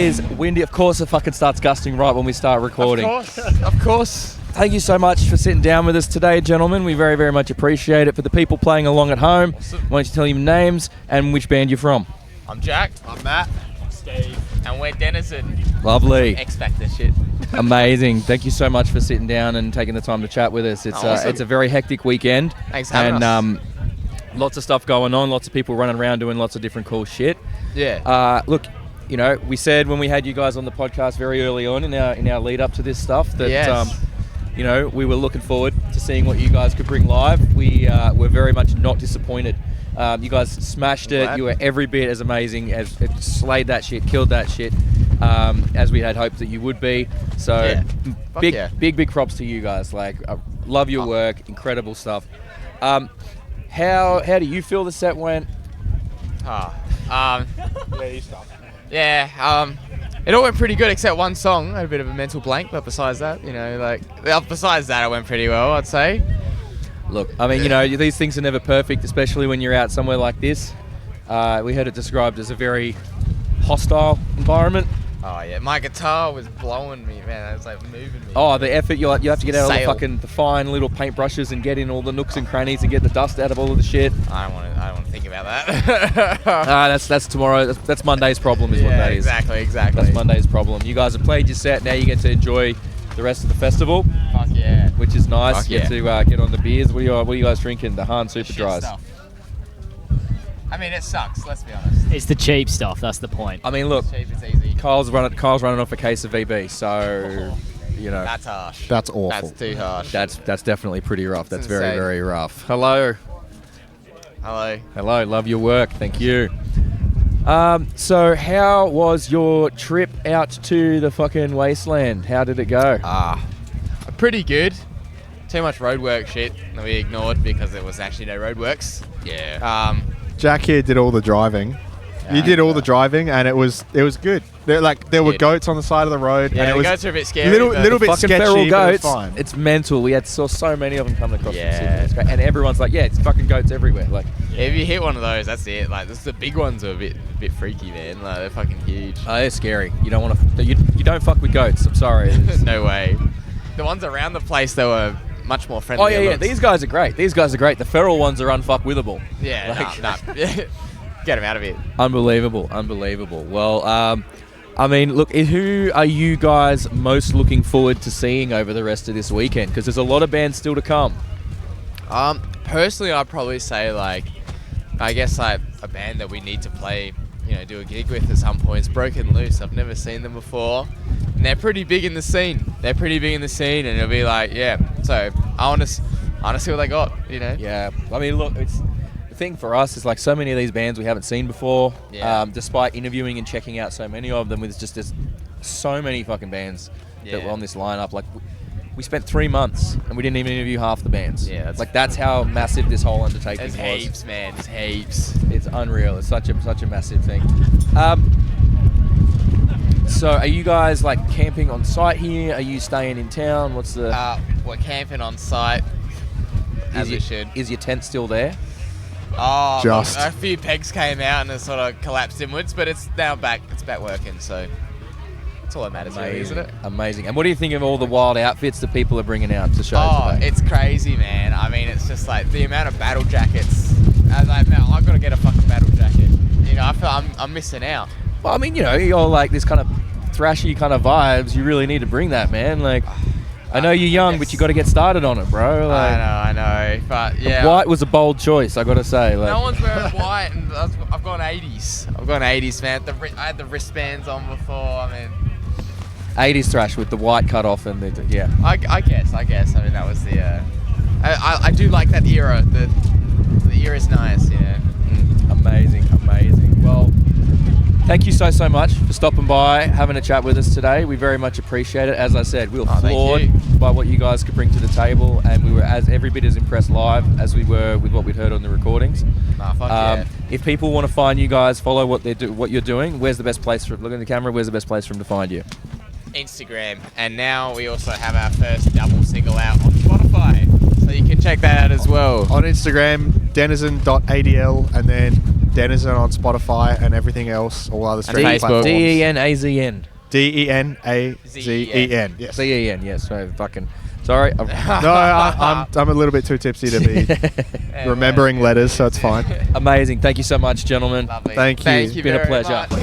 is windy. Of course, it fucking starts gusting right when we start recording. Of course. Thank you so much for sitting down with us today, gentlemen. We very, very much appreciate it. For the people playing along at home, why don't you tell your names and which band you're from? I'm Jack. I'm Matt. I'm Steve. And we're Denazen. Lovely. X Factor shit. Amazing. Thank you so much for sitting down and taking the time to chat with us. It's awesome. It's a very hectic weekend. Thanks for having us. Lots of stuff going on. Lots of people running around doing lots of different cool shit. Yeah. Look, you know, we said when we had you guys on the podcast very early on in our lead up to this stuff that you know, we were looking forward to seeing what you guys could bring live. We were very much not disappointed. You guys smashed it. You were every bit as amazing as slayed that shit, killed that shit, as we had hoped that you would be. So big props to you guys. Like, I love your work, incredible stuff. How do you feel the set went? It all went pretty good except one song. I had a bit of a mental blank, but besides that, you know, it went pretty well, I'd say. Look, I mean, you know, these things are never perfect, especially when you're out somewhere like this. We heard it described as a very hostile environment. Oh yeah, my guitar was blowing me, man. It was like moving me. Oh, the effort you have to get out all the fine little paintbrushes and get in all the nooks and crannies and get the dust out of all of the shit. I don't want to think about that. That's tomorrow. That's Monday's problem, is what that is. Exactly. That's Monday's problem. You guys have played your set. Now you get to enjoy the rest of the festival. Fuck yeah. Which is nice. Fuck Get to get on the beers. What are you guys drinking? The Han Super Dries. I mean, it sucks. Let's be honest. It's the cheap stuff. That's the point. I mean, look, It's cheap, it's easy. Kyle's running off a case of VB, so you know That's harsh. That's awful. That's too harsh. that's definitely pretty rough. That's very, insane. very rough. Hello. Love your work. Thank you. So how was your trip out to the fucking wasteland? How did it go? Pretty good. Too much roadwork shit that we ignored because there was actually no roadworks. Yeah. Jack here did all the driving. You did all the driving, and it was good. There were goats on the side of the road, Yeah, and it the was goats are a bit scary. little bit Fucking sketchy, feral but it was goats. fine. It's mental. We saw so many of them coming across Yeah. from Sydney. It's great. And everyone's like, yeah, it's fucking goats everywhere. Like, If you hit one of those, that's it. Like, the big ones are a bit freaky, man. Like, they're fucking huge. they're scary. You don't want to. You don't fuck with goats. I'm sorry. No way. The ones around the place, they were much more friendly. Oh yeah. These guys are great. The feral ones are unfuckwithable. Yeah, nah. Get them out of here. Unbelievable. Well, I mean, look, who are you guys most looking forward to seeing over the rest of this weekend? Because there's a lot of bands still to come. Personally, I'd probably say, like, I guess, like, a band that we need to play, you know, do a gig with at some point is Broken Loose. I've never seen them before. And they're pretty big in the scene. And it'll be like, yeah. So, I want to see what they got, you know? Yeah. I mean, look, it's... The thing for us is, like, so many of these bands we haven't seen before. Yeah. Despite interviewing and checking out so many of them, there's so many fucking bands that were on this lineup. Like, we spent 3 months and we didn't even interview half the bands. Yeah, that's how massive this whole undertaking was. There's heaps, man. There's heaps. It's unreal. It's such a massive thing. So are you guys, like, camping on site here? Are you staying in town? What's the... We're camping on site, as we should. Is your tent still there? Oh, Just. a few pegs came out and it sort of collapsed inwards, but it's now back. It's back working, so that's all that matters, really, isn't it? Amazing. And what do you think of all the wild outfits that people are bringing out to shows today? It's crazy, man. I mean, it's just like the amount of battle jackets. I was like, man, I've got to get a fucking battle jacket. You know, I feel I'm missing out. Well, I mean, you know, you're like this kind of thrashy kind of vibes. You really need to bring that, man. Like, I know you're young, but you got to get started on it, bro. Like, I know. But yeah, white was a bold choice, I got to say. Like, no one's wearing white, and I've gone 80s, man. I had the wristbands on before. I mean, 80s thrash with the white cut off and yeah. I guess. I mean, that was the. I do like that era. The era's nice, you know. Amazing. Well, thank you so much for stopping by, having a chat with us today. We very much appreciate it. As I said, we were floored by what you guys could bring to the table, and we were every bit as impressed live as we were with what we'd heard on the recordings. If people want to find you guys, follow what you're doing, where's the best place for look in the camera? Where's the best place for them to find you? Instagram, and now we also have our first double single out on Spotify, so you can check that out as well. On Instagram, denazen.adl, and then Denazen on Spotify and everything else, all other streaming Facebook. platforms. Denazen. Denazen. Yes. Zen. Yes. So fucking. Sorry. No, I'm a little bit too tipsy to be remembering letters, so it's fine. Amazing. Thank you so much, gentlemen. Lovely. Thank you. Thank It's you been a very pleasure. much.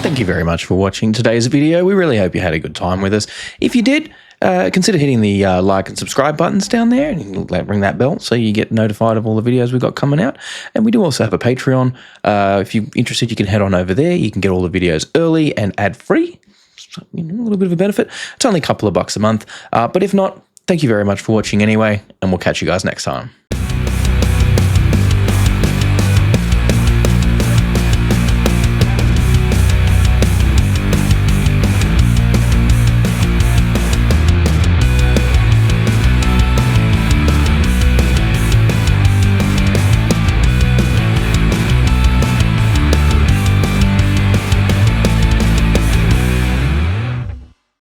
Thank you very much for watching today's video. We really hope you had a good time with us. If you did, consider hitting the like and subscribe buttons down there and ring that bell so you get notified of all the videos we've got coming out. And we do also have a Patreon. If you're interested, you can head on over there. You can get all the videos early and ad-free. So, a little bit of a benefit. It's only a couple of bucks a month. But if not, thank you very much for watching anyway, and we'll catch you guys next time.